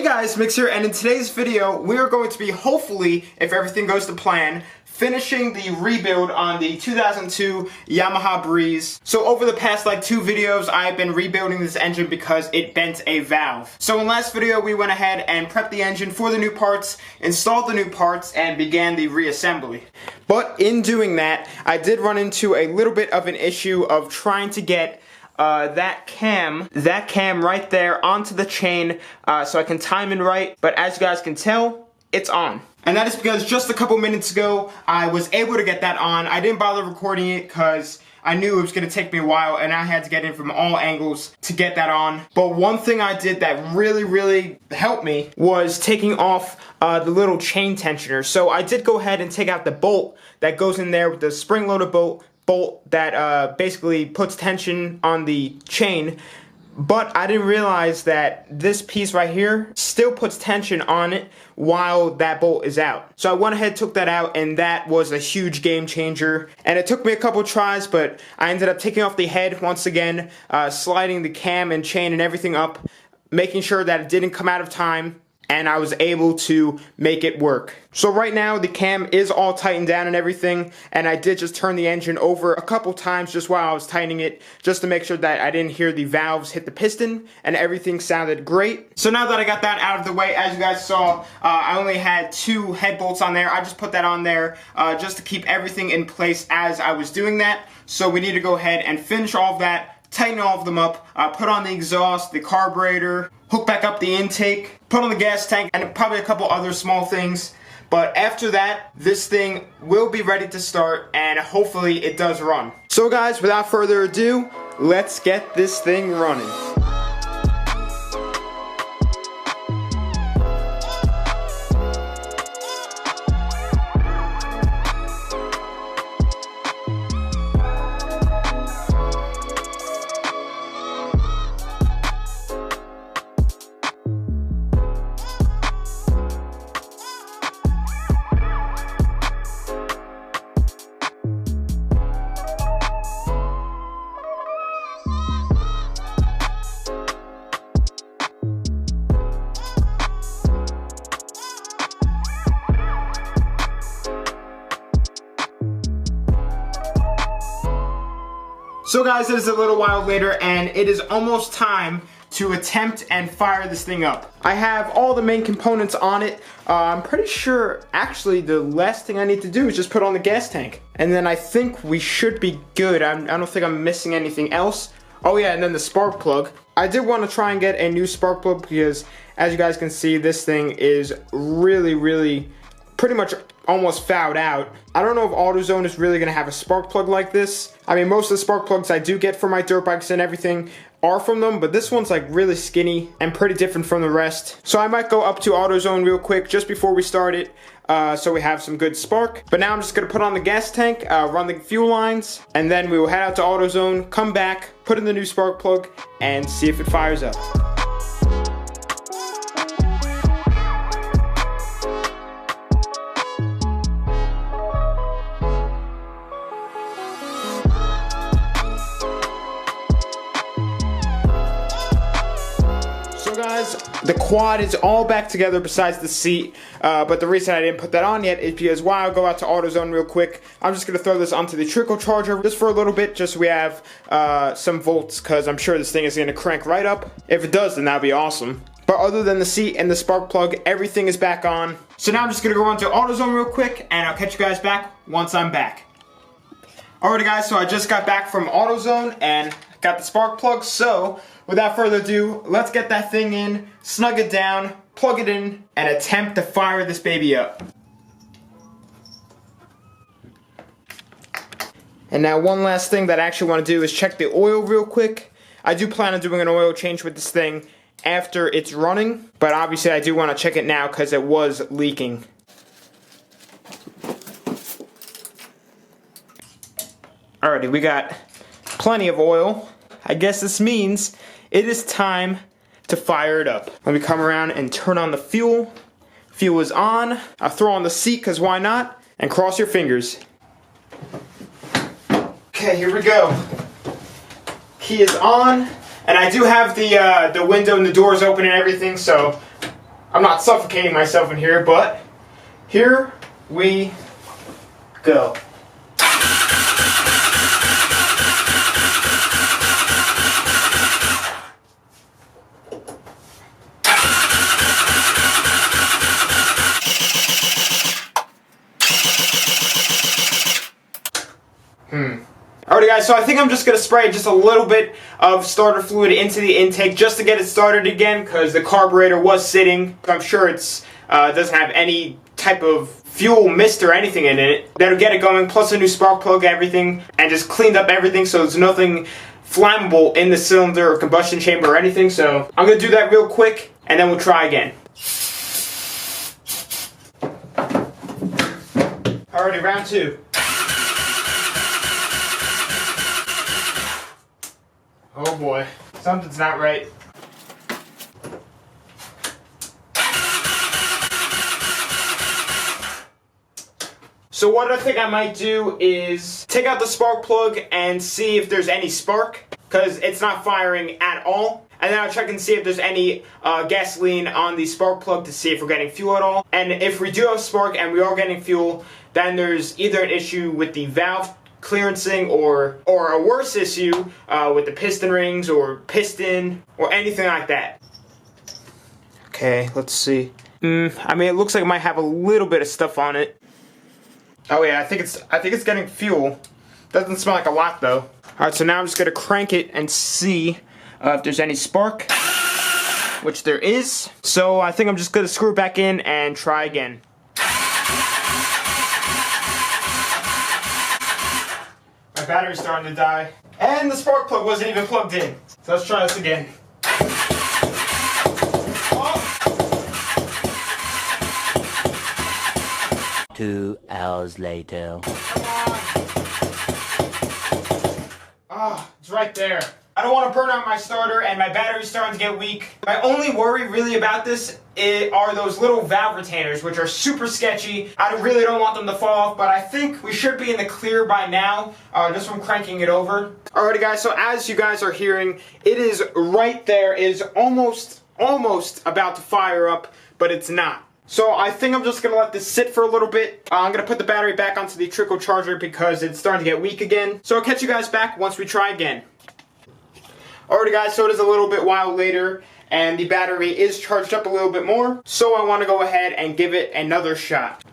guys, Mix here, and in today's video, we are going to be, hopefully, if everything goes to plan, finishing the rebuild on the 2002 Yamaha Breeze. So over the past two videos, I've been rebuilding this engine because it bent a valve. So in last video, we went ahead and prepped the engine for the new parts, installed the new parts, and began the reassembly. But in doing that, I did run into a little bit of an issue of trying to get that cam right there onto the chain so I can time it right. But as you guys can tell, it's on. And that is because just a couple minutes ago, I was able to get that on. I didn't bother recording it because I knew it was going to take me a while and I had to get in from all angles to get that on. But one thing I did that really helped me was taking off the little chain tensioner. So I did go ahead and take out the bolt that goes in there with the spring-loaded bolt that basically puts tension on the chain, but I didn't realize that this piece right here still puts tension on it while that bolt is out. So I went ahead, took that out, and that was a huge game changer. And it took me a couple tries, but I ended up taking off the head once again, sliding the cam and chain and everything up, making sure that it didn't come out of time, and I was able to make it work. So right now the cam is all tightened down and everything, and I did just turn the engine over a couple times just while I was tightening it, just to make sure that I didn't hear the valves hit the piston, and everything sounded great. So now that I got that out of the way, as you guys saw, I only had 2 head bolts on there. I just put that on there just to keep everything in place as I was doing that. So we need to go ahead and finish all of that, tighten all of them up, put on the exhaust, the carburetor, hook back up the intake, put on the gas tank, and probably a couple other small things. But after that, this thing will be ready to start, and hopefully it does run. So guys, without further ado, let's get this thing running. So guys, it is a little while later, and it is almost time to attempt and fire this thing up. I have all the main components on it. I'm pretty sure, actually, the last thing I need to do is just put on the gas tank. And then I think we should be good. I don't think I'm missing anything else. Oh yeah, and then the spark plug. I did want to try and get a new spark plug because, as you guys can see, this thing is really pretty much almost fouled out. I don't know if AutoZone is really gonna have a spark plug like this. I mean, most of the spark plugs I do get for my dirt bikes and everything are from them, but this one's like really skinny and pretty different from the rest. So I might go up to AutoZone real quick just before we start it, so we have some good spark. But now I'm just gonna put on the gas tank, run the fuel lines, and then we will head out to AutoZone, come back, put in the new spark plug, and see if it fires up. Guys, the quad is all back together besides the seat, but the reason I didn't put that on yet is because while I go out to AutoZone real quick, I'm just going to throw this onto the trickle charger just for a little bit, just so we have some volts, because I'm sure this thing is going to crank right up. If it does, then that'd be awesome. But other than the seat and the spark plug, everything is back on. So now I'm just going to go onto AutoZone real quick, and I'll catch you guys back once I'm back. Alrighty guys, so I just got back from AutoZone and got the spark plug, so without further ado, let's get that thing in, snug it down, plug it in, and attempt to fire this baby up. And now one last thing that I actually want to do is check the oil real quick. I do plan on doing an oil change with this thing after it's running, but obviously I do want to check it now because it was leaking. Alrighty, we got plenty of oil. I guess this means it is time to fire it up. Let me come around and turn on the fuel. Fuel is on. I'll throw on the seat because why not? And cross your fingers. Okay, here we go. Key is on. And I do have the window and the doors open and everything, so I'm not suffocating myself in here, but here we go. Alrighty guys, so I think I'm just going to spray just a little bit of starter fluid into the intake just to get it started again, because the carburetor was sitting. I'm sure it's doesn't have any type of fuel mist or anything in it. That'll get it going, plus a new spark plug, everything, and just cleaned up everything so there's nothing flammable in the cylinder or combustion chamber or anything. So I'm going to do that real quick, and then we'll try again. Alrighty, round two. Oh boy, something's not right. So what I think I might do is take out the spark plug and see if there's any spark, because it's not firing at all. And then I'll check and see if there's any gasoline on the spark plug to see if we're getting fuel at all. And if we do have spark and we are getting fuel, then there's either an issue with the valve clearancing or a worse issue with the piston rings or piston or anything like that. Okay, let's see. I mean, it looks like it might have a little bit of stuff on it. Oh yeah, I think it's getting fuel. Doesn't smell like a lot though. All right, so now I'm just gonna crank it and see if there's any spark, which there is. So I think I'm just gonna screw it back in and try again. My battery's starting to die. And the spark plug wasn't even plugged in. So let's try this again. Oh. 2 hours later. Come on. Ah, it's right there. I don't want to burn out my starter, and my battery's starting to get weak. My only worry really about this are those little valve retainers, which are super sketchy. I really don't want them to fall off, but I think we should be in the clear by now, just from cranking it over. Alrighty guys, so as you guys are hearing, it is right there. It is almost about to fire up, but it's not. So I think I'm just going to let this sit for a little bit. I'm going to put the battery back onto the trickle charger because it's starting to get weak again. So I'll catch you guys back once we try again. Alrighty guys, so it is a little bit while later, and the battery is charged up a little bit more, so I want to go ahead and give it another shot.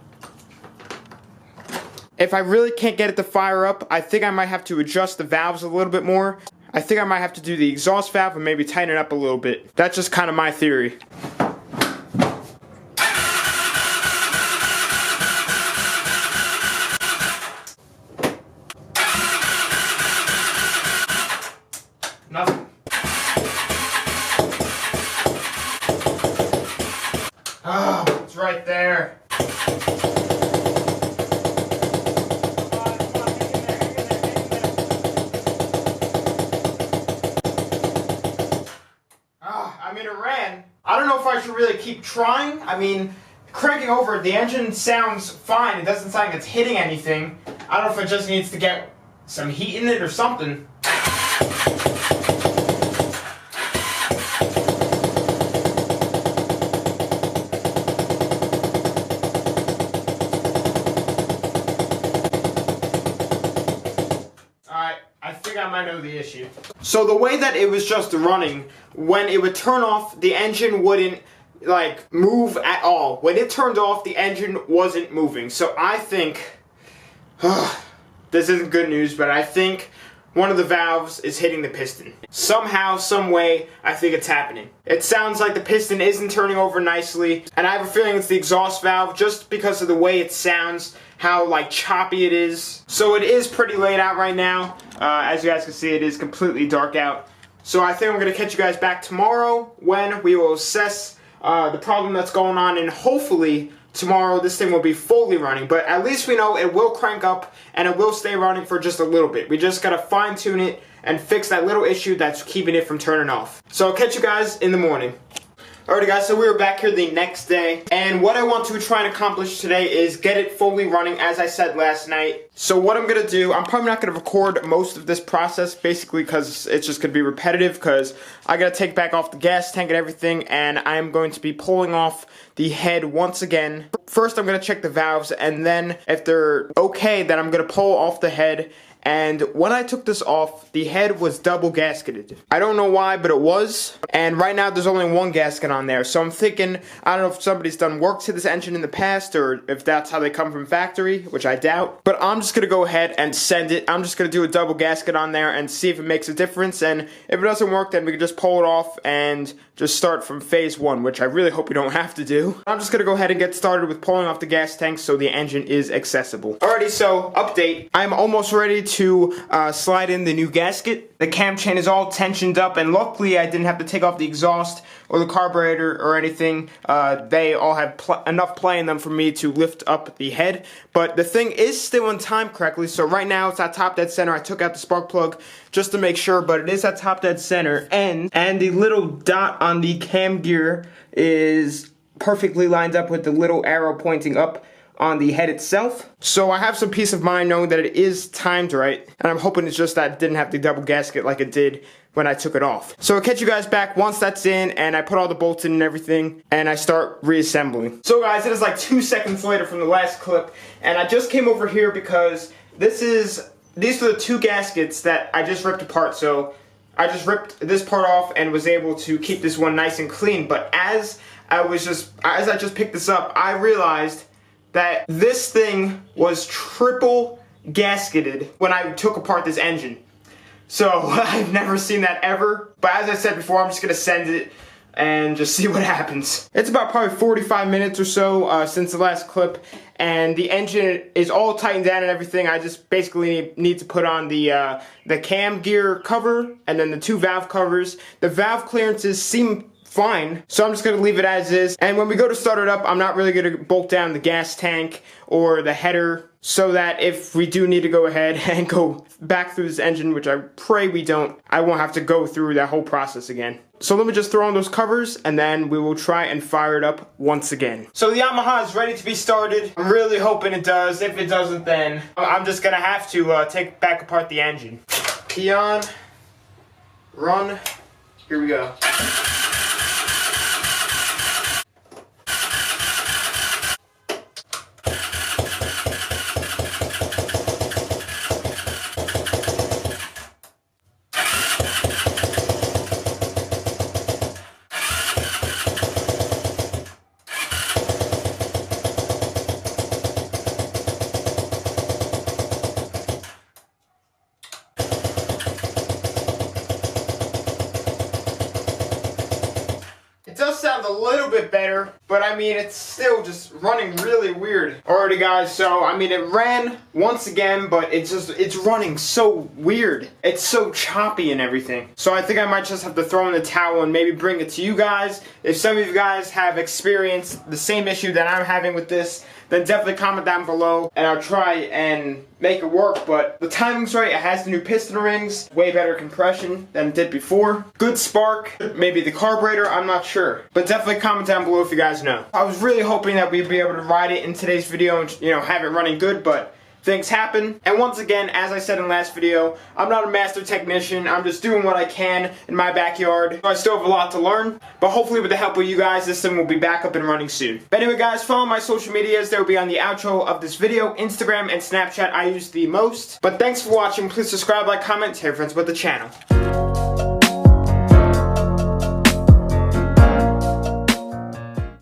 If I really can't get it to fire up, I think I might have to adjust the valves a little bit more. I think I might have to do the exhaust valve and maybe tighten it up a little bit. That's just kind of my theory. Nothing. Oh, it's right there. I mean, it ran. I don't know if I should really keep trying. I mean, cranking over, the engine sounds fine. It doesn't sound like it's hitting anything. I don't know if it just needs to get some heat in it or something. I think I might know the issue. So the way that it was just running, when it would turn off, the engine wouldn't like move at all. When it turned off, the engine wasn't moving. So I think, this isn't good news, but I think one of the valves is hitting the piston. Somehow, some way, I think it's happening. It sounds like the piston isn't turning over nicely, and I have a feeling it's the exhaust valve just because of the way it sounds, how like choppy it is. So it is pretty late out right now. As you guys can see, it is completely dark out. So I think I'm going to catch you guys back tomorrow when we will assess the problem that's going on, and hopefully tomorrow this thing will be fully running. But at least we know it will crank up and it will stay running for just a little bit. We just got to fine tune it and fix that little issue that's keeping it from turning off. So I'll catch you guys in the morning. Alrighty guys, so we are back here the next day, and what I want to try and accomplish today is get it fully running as I said last night. So what I'm going to do, I'm probably not going to record most of this process basically because it's just going to be repetitive because I got to take back off the gas tank and everything, and I'm going to be pulling off the head once again. First I'm going to check the valves, and then if they're okay, then I'm going to pull off the head. And when I took this off, the head was double gasketed. I don't know why, but it was. And right now there's only one gasket on there. So I'm thinking, I don't know if somebody's done work to this engine in the past or if that's how they come from factory, which I doubt. But I'm just gonna go ahead and send it. I'm just gonna do a double gasket on there and see if it makes a difference. And if it doesn't work, then we can just pull it off and just start from phase one, which I really hope we don't have to do. I'm just gonna go ahead and get started with pulling off the gas tank so the engine is accessible. Alrighty, so update. I'm almost ready to slide in the new gasket. The cam chain is all tensioned up, and luckily I didn't have to take off the exhaust or the carburetor or anything. They all have enough play in them for me to lift up the head, but the thing is still in time correctly. So right now it's at top dead center. I took out the spark plug just to make sure, but it is at top dead center, and the little dot on the cam gear is perfectly lined up with the little arrow pointing up on the head itself. So I have some peace of mind knowing that it is timed right, and I'm hoping it's just that it didn't have the double gasket like it did when I took it off. So I'll catch you guys back once that's in and I put all the bolts in and everything and I start reassembling. So guys, it is like 2 seconds later from the last clip, and I just came over here because these are the two gaskets that I just ripped apart. So I just ripped this part off and was able to keep this one nice and clean, but as I just picked this up, I realized that this thing was triple gasketed when I took apart this engine. So I've never seen that ever, but as I said before, I'm just gonna send it and just see what happens. It's about probably 45 minutes or so since the last clip, and the engine is all tightened down and everything. I just basically need to put on the cam gear cover and then the two valve covers. The valve clearances seem fine, so I'm just gonna leave it as is, and when we go to start it up, I'm not really gonna bolt down the gas tank or the header, so that if we do need to go ahead and go back through this engine, which I pray we don't, I won't have to go through that whole process again. So let me just throw on those covers, and then we will try and fire it up once again. So the Yamaha is ready to be started. I'm really hoping it does. If it doesn't, then I'm just gonna have to take back apart the engine. Key on, run, here we go. It does sound a little bit better, but I mean, it's still just running really weird. Alrighty guys, so I mean, it ran once again, but it's running so weird. It's so choppy and everything. So I think I might just have to throw in the towel and maybe bring it to you guys. If some of you guys have experienced the same issue that I'm having with this, then definitely comment down below and I'll try and make it work. But the timing's right. It has the new piston rings, way better compression than it did before. Good spark, maybe the carburetor, I'm not sure. But definitely comment down below if you guys know. I was really hoping that we'd be able to ride it in today's video and, you know, have it running good, but things happen. And once again, as I said in the last video, I'm not a master technician. I'm just doing what I can in my backyard. I still have a lot to learn, but hopefully with the help of you guys, this thing will be back up and running soon. But anyway guys, follow my social medias. They will be on the outro of this video. Instagram and Snapchat I use the most. But thanks for watching. Please subscribe, like, comment, tell your friends about the channel.